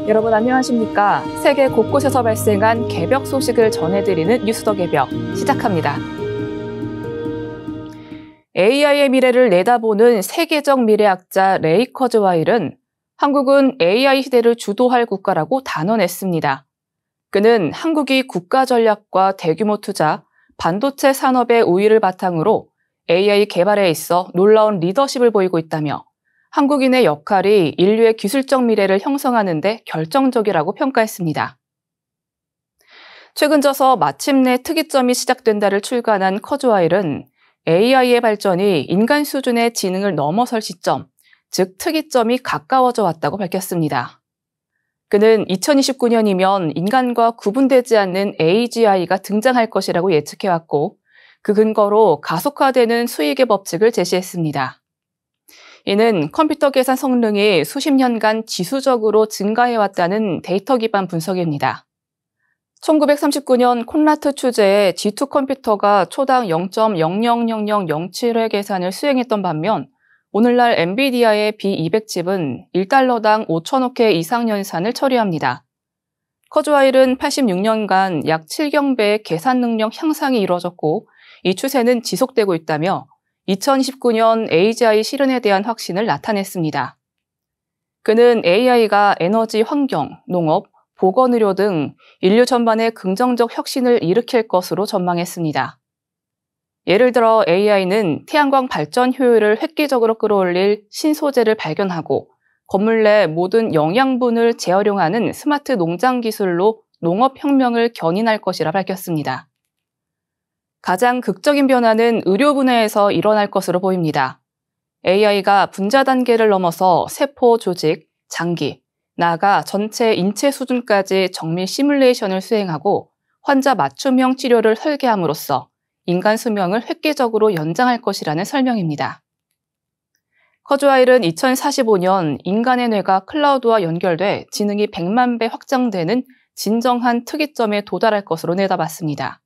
여러분 안녕하십니까? 세계 곳곳에서 발생한 개벽 소식을 전해드리는 뉴스 더 개벽 시작합니다. AI의 미래를 내다보는 세계적 미래학자 레이 커즈와일은 한국은 AI 시대를 주도할 국가라고 단언했습니다. 그는 한국이 국가 전략과 대규모 투자, 반도체 산업의 우위를 바탕으로 AI 개발에 있어 놀라운 리더십을 보이고 있다며 한국인의 역할이 인류의 기술적 미래를 형성하는 데 결정적이라고 평가했습니다. 최근 들어서 마침내 특이점이 시작된다를 출간한 커즈와일은 AI의 발전이 인간 수준의 지능을 넘어설 시점, 즉 특이점이 가까워져 왔다고 밝혔습니다. 그는 2029년이면 인간과 구분되지 않는 AGI가 등장할 것이라고 예측해왔고 그 근거로 가속화되는 수익의 법칙을 제시했습니다. 이는 컴퓨터 계산 성능이 수십 년간 지수적으로 증가해왔다는 데이터 기반 분석입니다. 1939년 콘라트 추제의 G2 컴퓨터가 초당 0.000007회 계산을 수행했던 반면 오늘날 엔비디아의 B200칩은 1달러당 5천억 회 이상 연산을 처리합니다. 커즈와일은 86년간 약 7경배의 계산 능력 향상이 이루어졌고 이 추세는 지속되고 있다며 2029년 AGI 실현에 대한 확신을 나타냈습니다. 그는 AI가 에너지 환경, 농업, 보건의료 등 인류 전반에 긍정적 혁신을 일으킬 것으로 전망했습니다. 예를 들어 AI는 태양광 발전 효율을 획기적으로 끌어올릴 신소재를 발견하고 건물 내 모든 영양분을 재활용하는 스마트 농장 기술로 농업혁명을 견인할 것이라 밝혔습니다. 가장 극적인 변화는 의료 분야에서 일어날 것으로 보입니다. AI가 분자 단계를 넘어서 세포, 조직, 장기, 나아가 전체 인체 수준까지 정밀 시뮬레이션을 수행하고 환자 맞춤형 치료를 설계함으로써 인간 수명을 획기적으로 연장할 것이라는 설명입니다. 커즈와일은 2045년 인간의 뇌가 클라우드와 연결돼 지능이 100만 배 확장되는 진정한 특이점에 도달할 것으로 내다봤습니다.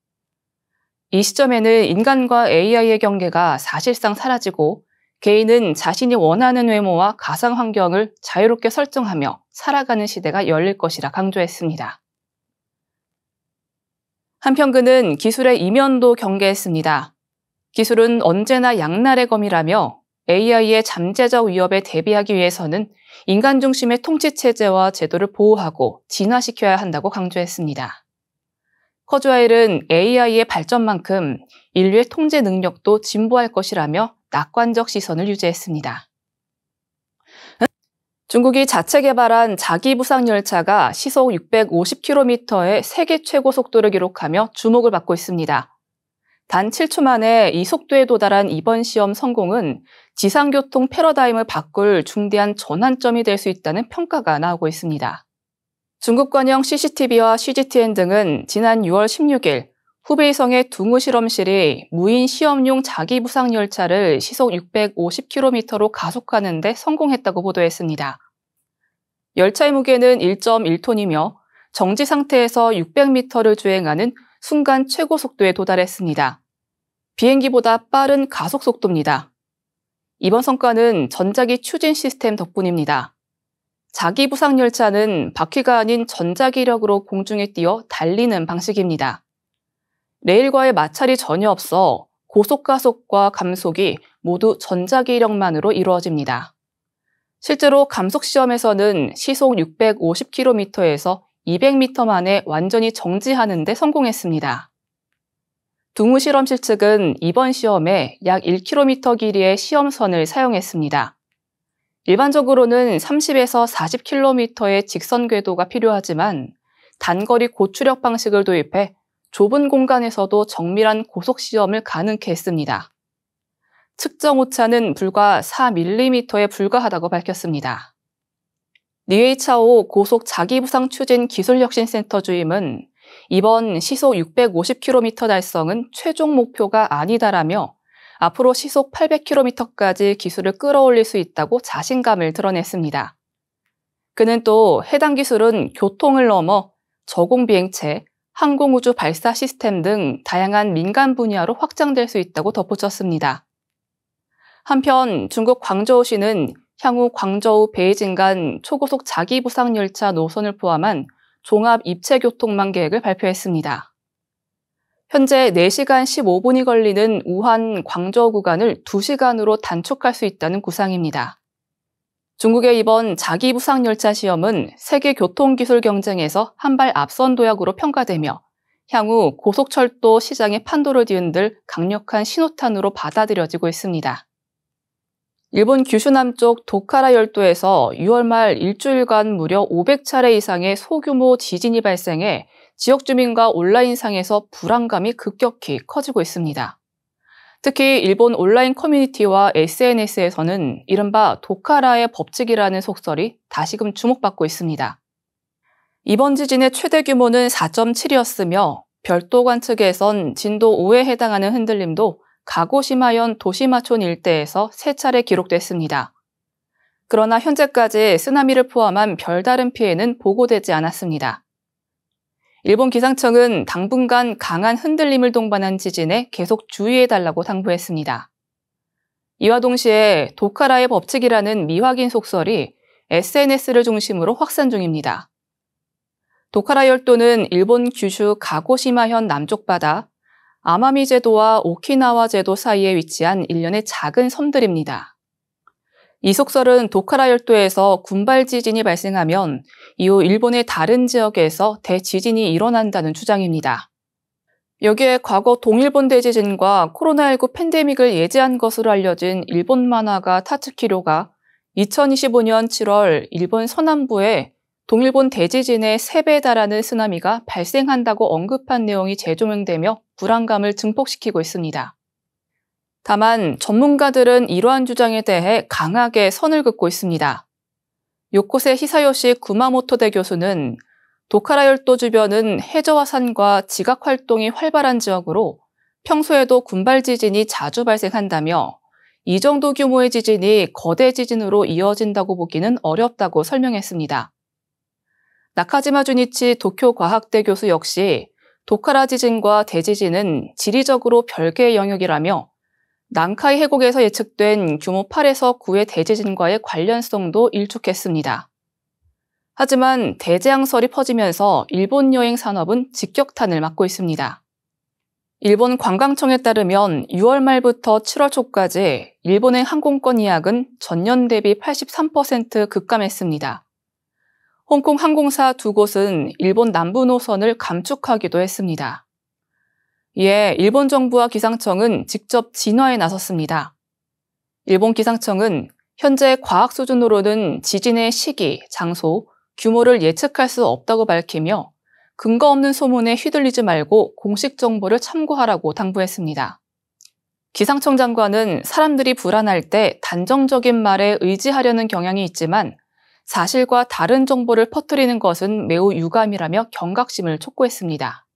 이 시점에는 인간과 AI의 경계가 사실상 사라지고 개인은 자신이 원하는 외모와 가상 환경을 자유롭게 설정하며 살아가는 시대가 열릴 것이라 강조했습니다. 한편 그는 기술의 이면도 경계했습니다. 기술은 언제나 양날의 검이라며 AI의 잠재적 위협에 대비하기 위해서는 인간 중심의 통치체제와 제도를 보호하고 진화시켜야 한다고 강조했습니다. 커즈와일은 AI의 발전만큼 인류의 통제 능력도 진보할 것이라며 낙관적 시선을 유지했습니다. 중국이 자체 개발한 자기부상 열차가 시속 650km의 세계 최고 속도를 기록하며 주목을 받고 있습니다. 단 7초 만에 이 속도에 도달한 이번 시험 성공은 지상교통 패러다임을 바꿀 중대한 전환점이 될 수 있다는 평가가 나오고 있습니다. 중국 관영 CCTV와 CGTN 등은 지난 6월 16일 후베이성의 둥우 실험실이 무인 시험용 자기부상 열차를 시속 650km로 가속하는 데 성공했다고 보도했습니다. 열차의 무게는 1.1톤이며 정지 상태에서 600m를 주행하는 순간 최고 속도에 도달했습니다. 비행기보다 빠른 가속 속도입니다. 이번 성과는 전자기 추진 시스템 덕분입니다. 자기부상 열차는 바퀴가 아닌 전자기력으로 공중에 띄어 달리는 방식입니다. 레일과의 마찰이 전혀 없어 고속가속과 감속이 모두 전자기력만으로 이루어집니다. 실제로 감속 시험에서는 시속 650km에서 200m 만에 완전히 정지하는 데 성공했습니다. 둥우 실험실 측은 이번 시험에 약 1km 길이의 시험선을 사용했습니다. 일반적으로는 30에서 40km의 직선 궤도가 필요하지만 단거리 고추력 방식을 도입해 좁은 공간에서도 정밀한 고속시험을 가능케 했습니다. 측정 오차는 불과 4mm에 불과하다고 밝혔습니다. 니웨이차오 고속 자기부상 추진 기술혁신센터 주임은 이번 시속 650km 달성은 최종 목표가 아니다라며 앞으로 시속 800km까지 기술을 끌어올릴 수 있다고 자신감을 드러냈습니다. 그는 또 해당 기술은 교통을 넘어 저공비행체, 항공우주 발사 시스템 등 다양한 민간 분야로 확장될 수 있다고 덧붙였습니다. 한편 중국 광저우시는 향후 광저우 베이징 간 초고속 자기부상열차 노선을 포함한 종합 입체교통망 계획을 발표했습니다. 현재 4시간 15분이 걸리는 우한 광저우 구간을 2시간으로 단축할 수 있다는 구상입니다. 중국의 이번 자기부상열차 시험은 세계 교통기술 경쟁에서 한 발 앞선 도약으로 평가되며 향후 고속철도 시장의 판도를 뒤흔들 강력한 신호탄으로 받아들여지고 있습니다. 일본 규슈 남쪽 도카라 열도에서 6월 말 일주일간 무려 500차례 이상의 소규모 지진이 발생해 지역 주민과 온라인상에서 불안감이 급격히 커지고 있습니다. 특히 일본 온라인 커뮤니티와 SNS에서는 이른바 도카라의 법칙이라는 속설이 다시금 주목받고 있습니다. 이번 지진의 최대 규모는 4.7이었으며 별도관 측에선 진도 5에 해당하는 흔들림도 가고시마현 도시마촌 일대에서 3차례 기록됐습니다. 그러나 현재까지 쓰나미를 포함한 별다른 피해는 보고되지 않았습니다. 일본 기상청은 당분간 강한 흔들림을 동반한 지진에 계속 주의해달라고 당부했습니다. 이와 동시에 도카라의 법칙이라는 미확인 속설이 SNS를 중심으로 확산 중입니다. 도카라 열도는 일본 규슈 가고시마현 남쪽 바다, 아마미 제도와 오키나와 제도 사이에 위치한 일련의 작은 섬들입니다. 이 속설은 도카라 열도에서 군발 지진이 발생하면 이후 일본의 다른 지역에서 대지진이 일어난다는 주장입니다. 여기에 과거 동일본 대지진과 코로나19 팬데믹을 예지한 것으로 알려진 일본 만화가 타츠키료가 2025년 7월 일본 서남부에 동일본 대지진의 3배에 달하는 쓰나미가 발생한다고 언급한 내용이 재조명되며 불안감을 증폭시키고 있습니다. 다만 전문가들은 이러한 주장에 대해 강하게 선을 긋고 있습니다. 요코세 히사요시 구마모토대 교수는 도카라 열도 주변은 해저와 산과 지각 활동이 활발한 지역으로 평소에도 군발 지진이 자주 발생한다며 이 정도 규모의 지진이 거대 지진으로 이어진다고 보기는 어렵다고 설명했습니다. 나카지마 주니치 도쿄과학대 교수 역시 도카라 지진과 대지진은 지리적으로 별개의 영역이라며 난카이 해곡에서 예측된 규모 8에서 9의 대지진과의 관련성도 일축했습니다. 하지만 대재앙설이 퍼지면서 일본 여행 산업은 직격탄을 맞고 있습니다. 일본 관광청에 따르면 6월 말부터 7월 초까지 일본행 항공권 예약은 전년 대비 83% 급감했습니다. 홍콩 항공사 2곳은 일본 남부 노선을 감축하기도 했습니다. 이에 일본 정부와 기상청은 직접 진화에 나섰습니다. 일본 기상청은 현재 과학 수준으로는 지진의 시기, 장소, 규모를 예측할 수 없다고 밝히며 근거 없는 소문에 휘둘리지 말고 공식 정보를 참고하라고 당부했습니다. 기상청 장관은 사람들이 불안할 때 단정적인 말에 의지하려는 경향이 있지만 사실과 다른 정보를 퍼뜨리는 것은 매우 유감이라며 경각심을 촉구했습니다.